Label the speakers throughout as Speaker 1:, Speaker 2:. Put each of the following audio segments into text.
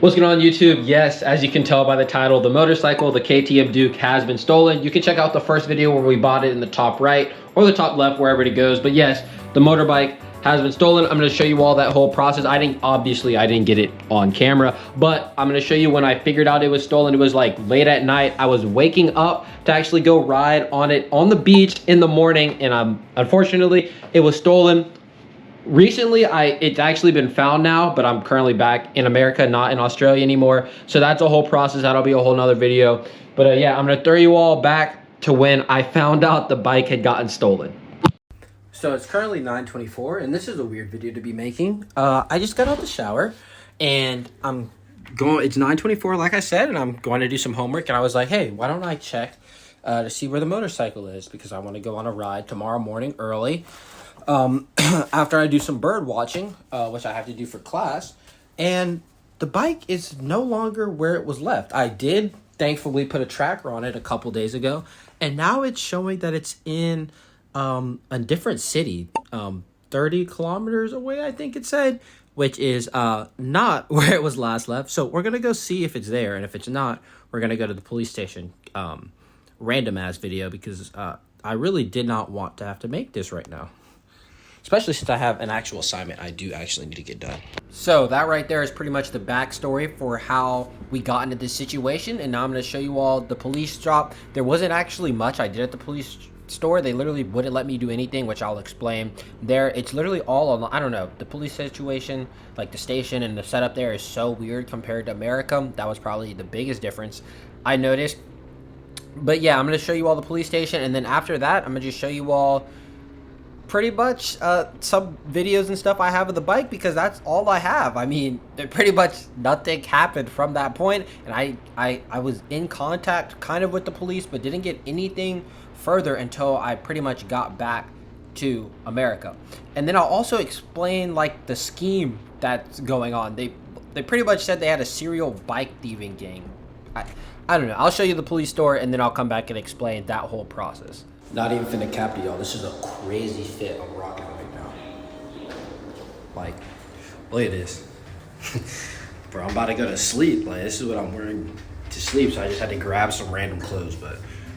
Speaker 1: What's going on YouTube? Yes, as you can tell by the title, the motorcycle, the KTM Duke, has been stolen. You can check out the first video where we bought it in the top right or the top left, wherever it goes. But yes, the motorbike has been stolen. I'm going to show you all that whole process. Obviously I didn't get it on camera, but I'm going to show you when I figured out it was stolen. It was like late at night. I was waking up to actually go ride on it on the beach in the morning, and unfortunately it was stolen. Recently, it's actually been found now, but I'm currently back in America, not in Australia anymore. So that's a whole process. That'll be a whole nother video. But yeah, I'm gonna throw you all back to when I found out the bike had gotten stolen. So it's currently 9:24, and this is a weird video to be making. I just got out the shower, and it's 9:24, like I said, and I'm going to do some homework. And I was like, hey, why don't I check to see where the motorcycle is, because I want to go on a ride tomorrow morning early. After I do some bird watching, which I have to do for class, and the bike is no longer where it was left. I did thankfully put a tracker on it a couple days ago, and now it's showing that it's in a different city, 30 kilometers away, I think it said, which is not where it was last left. So we're gonna go see if it's there, and if it's not, we're gonna go to the police station. Random ass video, because I really did not want to have to make this right now. Especially since I have an actual assignment I do actually need to get done. So that right there is pretty much the backstory for how we got into this situation. And now I'm going to show you all the police drop. There wasn't actually much I did at the police store. They literally wouldn't let me do anything, which I'll explain. It's literally all on, I don't know, the police situation, like the station and the setup there is so weird compared to America. That was probably the biggest difference I noticed. But yeah, I'm going to show you all the police station. And then after that, I'm going to just show you all pretty much some videos and stuff I have of the bike, because that's all I have. I mean, pretty much nothing happened from that point, and I was in contact kind of with the police, but didn't get anything further until I pretty much got back to America. And then I'll also explain like the scheme that's going on. They pretty much said they had a serial bike thieving gang. I don't know. I'll show you the police store, and then I'll come back and explain that whole process. Not even finna cap to y'all. This is a crazy fit I'm rocking right now. Like, look at this. Bro, I'm about to go to sleep. Like, this is what I'm wearing to sleep, so I just had to grab some random clothes. But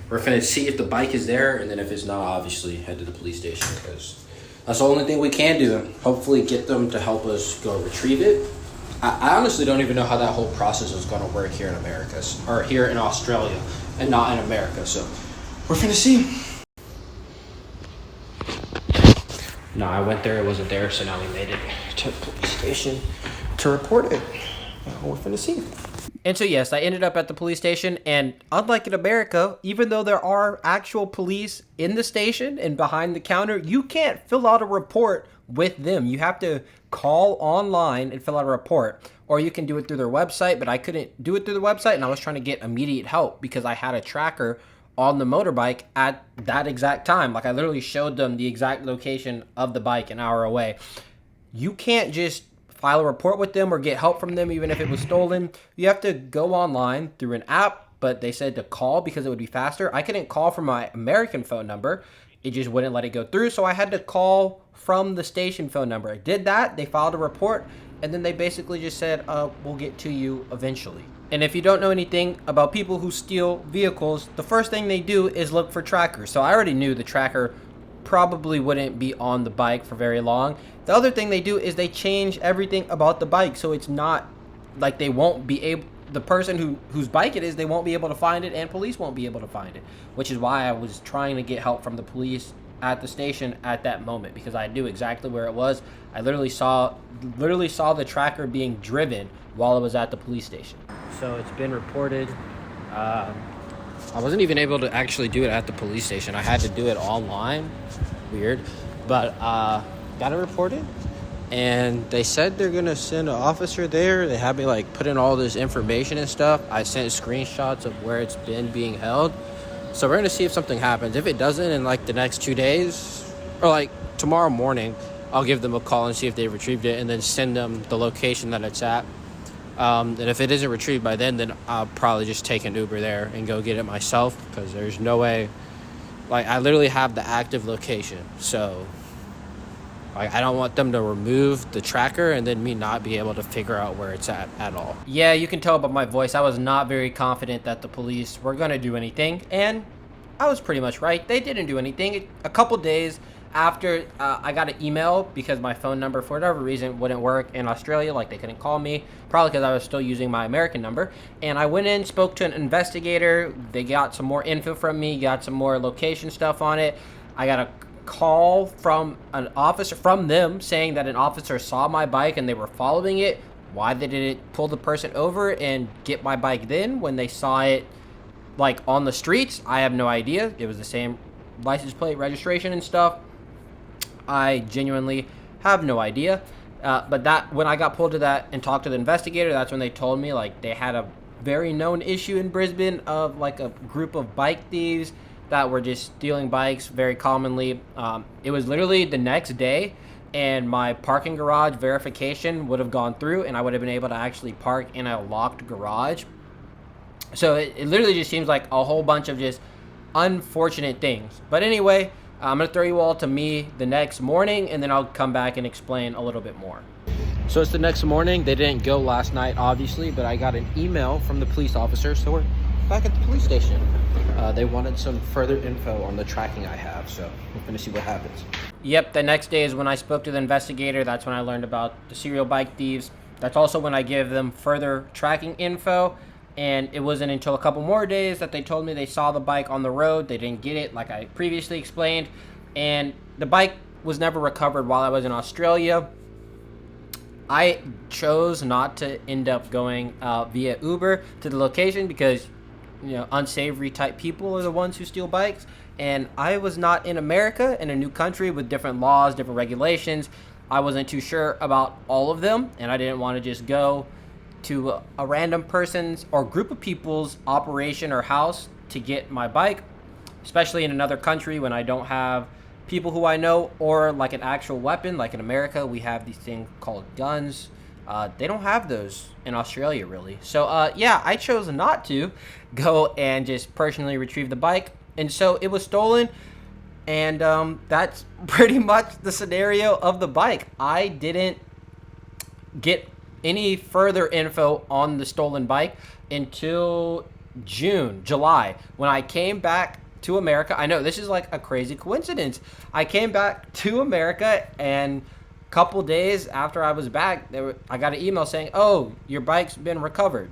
Speaker 1: we're finna see if the bike is there, and then if it's not, obviously head to the police station, because that's the only thing we can do. Hopefully get them to help us go retrieve it. I honestly don't even know how that whole process is gonna work here in America, or here in Australia, and not in America. So we're finna see. No, I went there, it wasn't there, so now we made it to the police station to report it. We're finna see. And so yes, I ended up at the police station, and unlike in America, even though there are actual police in the station and behind the counter, you can't fill out a report with them. You have to call online and fill out a report, or you can do it through their website, but I couldn't do it through the website, and I was trying to get immediate help because I had a tracker on the motorbike at that exact time. Like, I literally showed them the exact location of the bike an hour away. You can't just file a report with them or get help from them even if it was stolen. You have to go online through an app, but they said to call because it would be faster. I couldn't call from my American phone number. It just wouldn't let it go through, so I had to call from the station phone number. I did that, they filed a report, and then they basically just said, we'll get to you eventually. And if you don't know anything about people who steal vehicles, the first thing they do is look for trackers. So I already knew the tracker probably wouldn't be on the bike for very long. The other thing they do is they change everything about the bike, so it's not like they won't be able, the person whose bike it is, they won't be able to find it, and police won't be able to find it, which is why I was trying to get help from the police at the station at that moment, because I knew exactly where it was. I literally saw the tracker being driven while I was at the police station. So it's been reported. I wasn't even able to actually do it at the police station. I had to do it online. Weird. But got it reported. And they said they're going to send an officer there. They had me like put in all this information and stuff. I sent screenshots of where it's been being held. So we're going to see if something happens. If it doesn't in like the next 2 days, or like tomorrow morning, I'll give them a call and see if they retrieved it, and then send them the location that it's at. And if it isn't retrieved by then I'll probably just take an Uber there and go get it myself, because there's no way. Like, I literally have the active location, so Like, I don't want them to remove the tracker and then me not be able to figure out where it's at all. Yeah, you can tell by my voice, I was not very confident that the police were gonna do anything, and I was pretty much right. They didn't do anything. A couple days after I got an email because my phone number, for whatever reason, wouldn't work in Australia. Like, they couldn't call me, probably because I was still using my American number. And I went in, spoke to an investigator. They got some more info from me, got some more location stuff on it. I got a call from an officer, from them, saying that an officer saw my bike and they were following it. Why they didn't pull the person over and get my bike then when they saw it like on the streets, I have no idea. It was the same license plate, registration and stuff. I genuinely have no idea. But that, when I got pulled to that and talked to the investigator, that's when they told me like they had a very known issue in Brisbane of like a group of bike thieves that were just stealing bikes very commonly. It was literally the next day, and my parking garage verification would have gone through, and I would have been able to actually park in a locked garage. So it literally just seems like a whole bunch of just unfortunate things. But anyway, I'm gonna throw you all to me the next morning, and then I'll come back and explain a little bit more. So it's the next morning. They didn't go last night, obviously, but I got an email from the police officer, so we're back at the police station. They wanted some further info on the tracking I have, so we're gonna see what happens. Yep, the next day is when I spoke to the investigator. That's when I learned about the serial bike thieves. That's also when I gave them further tracking info, and it wasn't until a couple more days that they told me they saw the bike on the road. They didn't get it, like I previously explained, and the bike was never recovered while I was in Australia. I chose not to end up going via Uber to the location because, you know, unsavory type people are the ones who steal bikes, and I was not in America, in a new country with different laws, different regulations. I wasn't too sure about all of them, and I didn't want to just go to a random person's or group of people's operation or house to get my bike, especially in another country when I don't have people who I know or like an actual weapon. Like in America, we have these things called guns. They don't have those in Australia, really. So, yeah, I chose not to go and just personally retrieve the bike. And so it was stolen. And that's pretty much the scenario of the bike. I didn't get any further info on the stolen bike until July, when I came back to America. I know this is like a crazy coincidence. I came back to America, and couple days after I was back, I got an email saying, oh, your bike's been recovered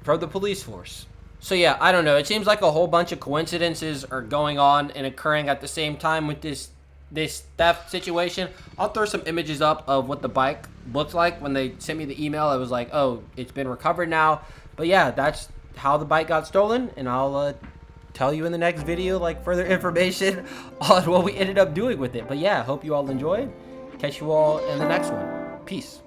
Speaker 1: from the police force. So yeah, I don't know. It seems like a whole bunch of coincidences are going on and occurring at the same time with this theft situation. I'll throw some images up of what the bike looked like when they sent me the email. It was like, oh, it's been recovered now. But yeah, that's how the bike got stolen, and I'll tell you in the next video like further information on what we ended up doing with it. But yeah, hope you all enjoyed. Catch you all in the next one. Peace.